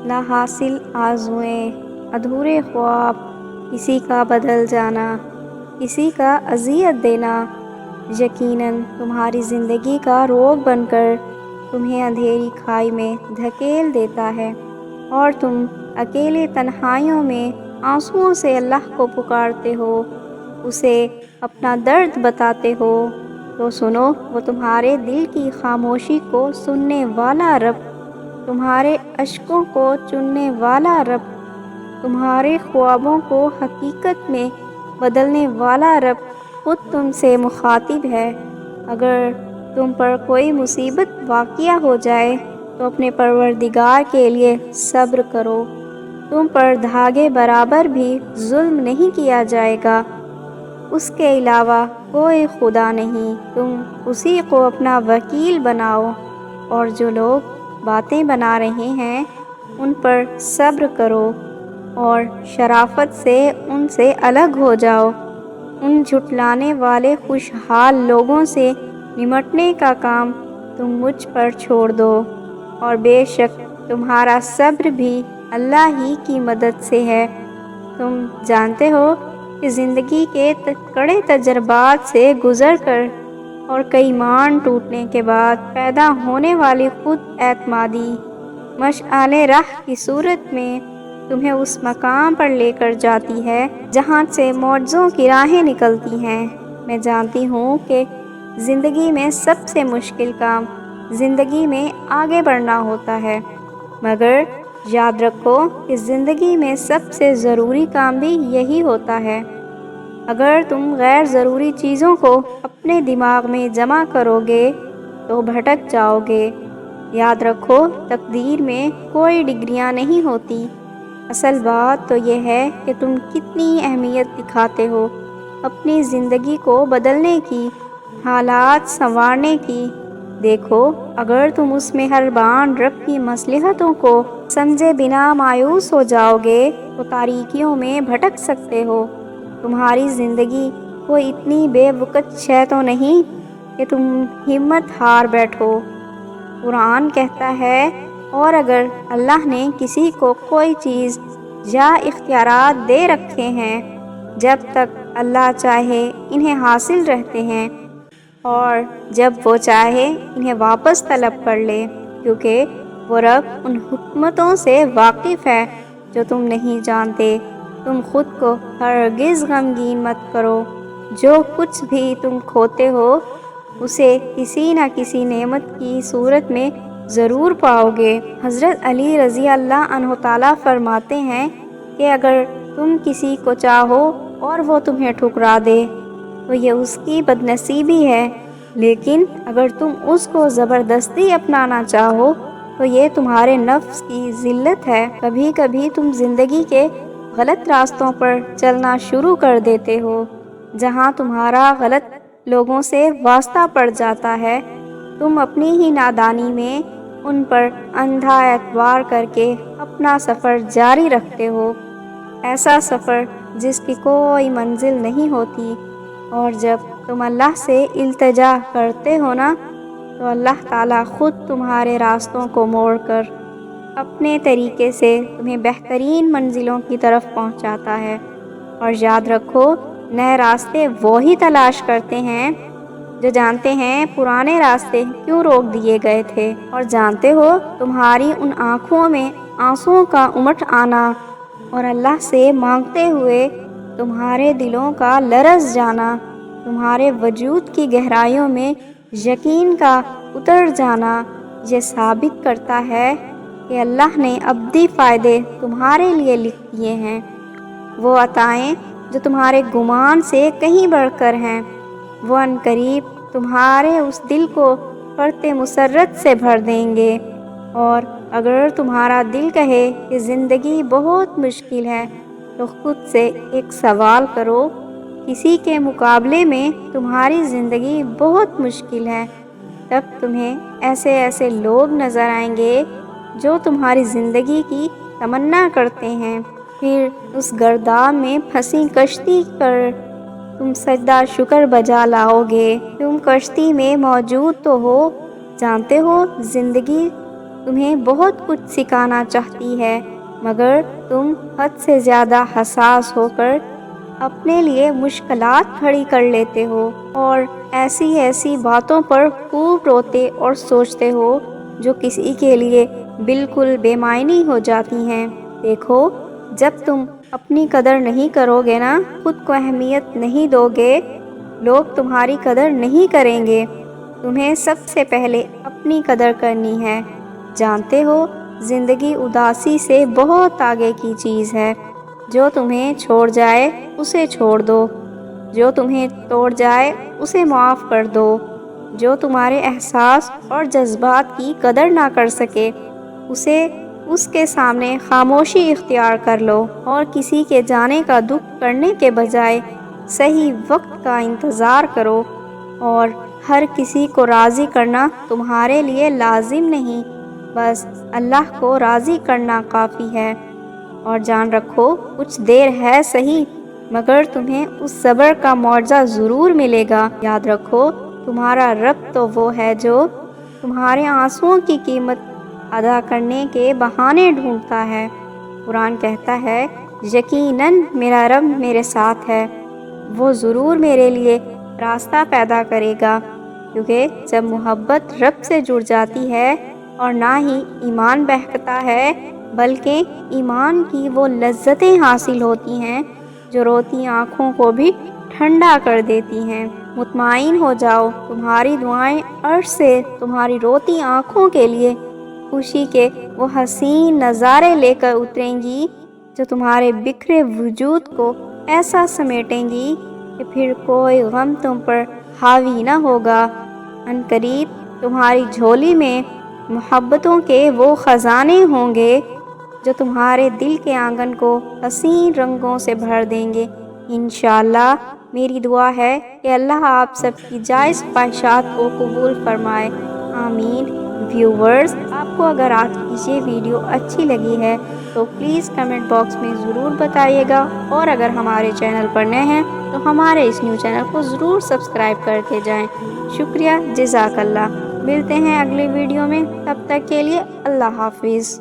لا حاصل آرزوئیں، ادھورے خواب، کسی کا بدل جانا، کسی کا اذیت دینا یقیناً تمہاری زندگی کا روگ بن کر تمہیں اندھیری کھائی میں دھکیل دیتا ہے، اور تم اکیلے تنہائیوں میں آنسوؤں سے اللہ کو پکارتے ہو، اسے اپنا درد بتاتے ہو، تو سنو، وہ تمہارے دل کی خاموشی کو سننے والا رب، تمہارے اشکوں کو چننے والا رب، تمہارے خوابوں کو حقیقت میں بدلنے والا رب خود تم سے مخاطب ہے۔ اگر تم پر کوئی مصیبت واقع ہو جائے تو اپنے پروردگار کے لیے صبر کرو، تم پر دھاگے برابر بھی ظلم نہیں کیا جائے گا، اس کے علاوہ کوئی خدا نہیں، تم اسی کو اپنا وکیل بناؤ، اور جو لوگ باتیں بنا رہے ہیں ان پر صبر کرو اور شرافت سے ان سے الگ ہو جاؤ، ان جھٹلانے والے خوشحال لوگوں سے نمٹنے کا کام تم مجھ پر چھوڑ دو، اور بے شک تمہارا صبر بھی اللہ ہی کی مدد سے ہے۔ تم جانتے ہو کہ زندگی کے کڑے تجربات سے گزر کر اور کئی مان ٹوٹنے کے بعد پیدا ہونے والی خود اعتمادی مشعل راہ کی صورت میں تمہیں اس مقام پر لے کر جاتی ہے جہاں سے معجزوں کی راہیں نکلتی ہیں۔ میں جانتی ہوں کہ زندگی میں سب سے مشکل کام زندگی میں آگے بڑھنا ہوتا ہے، مگر یاد رکھو کہ زندگی میں سب سے ضروری کام بھی یہی ہوتا ہے۔ اگر تم غیر ضروری چیزوں کو اپنے دماغ میں جمع کرو گے تو بھٹک جاؤ گے۔ یاد رکھو، تقدیر میں کوئی ڈگریاں نہیں ہوتی، اصل بات تو یہ ہے کہ تم کتنی اہمیت دکھاتے ہو اپنی زندگی کو بدلنے کی، حالات سنوارنے کی۔ دیکھو، اگر تم اس مہربان رب کی مصلحتوں کو سمجھے بنا مایوس ہو جاؤ گے تو تاریکیوں میں بھٹک سکتے ہو۔ تمہاری زندگی کوئی اتنی بے وقت شے تو نہیں کہ تم ہمت ہار بیٹھو۔ قرآن کہتا ہے، اور اگر اللہ نے کسی کو کوئی چیز یا اختیارات دے رکھے ہیں، جب تک اللہ چاہے انہیں حاصل رہتے ہیں، اور جب وہ چاہے انہیں واپس طلب کر لے، کیونکہ وہ رب ان حکمتوں سے واقف ہے جو تم نہیں جانتے۔ تم خود کو ہرگز غمگین مت کرو، جو کچھ بھی تم کھوتے ہو اسے کسی نہ کسی نعمت کی صورت میں ضرور پاؤ گے۔ حضرت علی رضی اللہ عنہ تعالیٰ فرماتے ہیں کہ اگر تم کسی کو چاہو اور وہ تمہیں ٹھکرا دے تو یہ اس کی بدنصیبی ہے، لیکن اگر تم اس کو زبردستی اپنانا چاہو تو یہ تمہارے نفس کی ذلت ہے۔ کبھی کبھی تم زندگی کے غلط راستوں پر چلنا شروع کر دیتے ہو، جہاں تمہارا غلط لوگوں سے واسطہ پڑ جاتا ہے، تم اپنی ہی نادانی میں ان پر اندھا اعتبار کر کے اپنا سفر جاری رکھتے ہو، ایسا سفر جس کی کوئی منزل نہیں ہوتی۔ اور جب تم اللہ سے التجا کرتے ہو نا، تو اللہ تعالیٰ خود تمہارے راستوں کو موڑ کر اپنے طریقے سے تمہیں بہترین منزلوں کی طرف پہنچاتا ہے۔ اور یاد رکھو، نئے راستے وہی تلاش کرتے ہیں جو جانتے ہیں پرانے راستے کیوں روک دیے گئے تھے، اور جانتے ہو تمہاری ان آنکھوں میں آنسوؤں کا امٹ آنا اور اللہ سے مانگتے ہوئے تمہارے دلوں کا لرز جانا، تمہارے وجود کی گہرائیوں میں یقین کا اتر جانا، یہ ثابت کرتا ہے کہ اللہ نے ابدی فائدے تمہارے لیے لکھ دیے ہیں، وہ عطائیں جو تمہارے گمان سے کہیں بڑھ کر ہیں، وہ عنقریب تمہارے اس دل کو فرط مسرت سے بھر دیں گے۔ اور اگر تمہارا دل کہے کہ زندگی بہت مشکل ہے تو خود سے ایک سوال کرو، کسی کے مقابلے میں تمہاری زندگی بہت مشکل ہے؟ تب تمہیں ایسے ایسے لوگ نظر آئیں گے جو تمہاری زندگی کی تمنا کرتے ہیں، پھر اس گرداب میں پھنسی کشتی پر تم سجدہ شکر بجا لاؤ گے۔ تم کشتی میں موجود تو ہو، جانتے ہو زندگی تمہیں بہت کچھ سکھانا چاہتی ہے، مگر تم حد سے زیادہ حساس ہو کر اپنے لیے مشکلات کھڑی کر لیتے ہو اور ایسی باتوں پر خوب روتے اور سوچتے ہو جو کسی کے لیے بالکل بے معنی ہو جاتی ہیں۔ دیکھو، جب تم اپنی قدر نہیں کرو گے نا، خود کو اہمیت نہیں دو گے، لوگ تمہاری قدر نہیں کریں گے۔ تمہیں سب سے پہلے اپنی قدر کرنی ہے۔ جانتے ہو، زندگی اداسی سے بہت آگے کی چیز ہے۔ جو تمہیں چھوڑ جائے اسے چھوڑ دو، جو تمہیں توڑ جائے اسے معاف کر دو، جو تمہارے احساس اور جذبات کی قدر نہ کر سکے اسے اس کے سامنے خاموشی اختیار کر لو، اور کسی کے جانے کا دکھ کرنے کے بجائے صحیح وقت کا انتظار کرو۔ اور ہر کسی کو راضی کرنا تمہارے لیے لازم نہیں، بس اللہ کو راضی کرنا کافی ہے۔ اور جان رکھو، کچھ دیر ہے صحیح، مگر تمہیں اس صبر کا معجزہ ضرور ملے گا۔ یاد رکھو، تمہارا رب تو وہ ہے جو تمہارے آنسوؤں کی قیمت ادا کرنے کے بہانے ڈھونڈتا ہے۔ قرآن کہتا ہے، یقیناً میرا رب میرے ساتھ ہے، وہ ضرور میرے لیے راستہ پیدا کرے گا۔ کیونکہ جب محبت رب سے جڑ جاتی ہے اور نہ ہی ایمان بہکتا ہے بلکہ ایمان کی وہ لذتیں حاصل ہوتی ہیں جو روتی آنکھوں کو بھی ٹھنڈا کر دیتی ہیں۔ مطمئن ہو جاؤ، تمہاری دعائیں عرش سے تمہاری روتی آنکھوں کے لیے خوشی کے وہ حسین نظارے لے کر اتریں گی جو تمہارے بکھرے وجود کو ایسا سمیٹیں گی کہ پھر کوئی غم تم پر حاوی نہ ہوگا۔ عنقریب تمہاری جھولی میں محبتوں کے وہ خزانے ہوں گے جو تمہارے دل کے آنگن کو حسین رنگوں سے بھر دیں گے۔ انشاءاللہ میری دعا ہے کہ اللہ آپ سب کی جائز خواہشات کو قبول فرمائے، آمین۔ ویورز، آپ کو اگر آج کی یہ ویڈیو اچھی لگی ہے تو پلیز کمنٹ باکس میں ضرور بتائیے گا، اور اگر ہمارے چینل پر نئے ہیں تو ہمارے اس نیو چینل کو ضرور سبسکرائب کر کے جائیں۔ شکریہ، جزاک اللہ۔ ملتے ہیں اگلے ویڈیو میں، تب تک کے لیے اللہ حافظ۔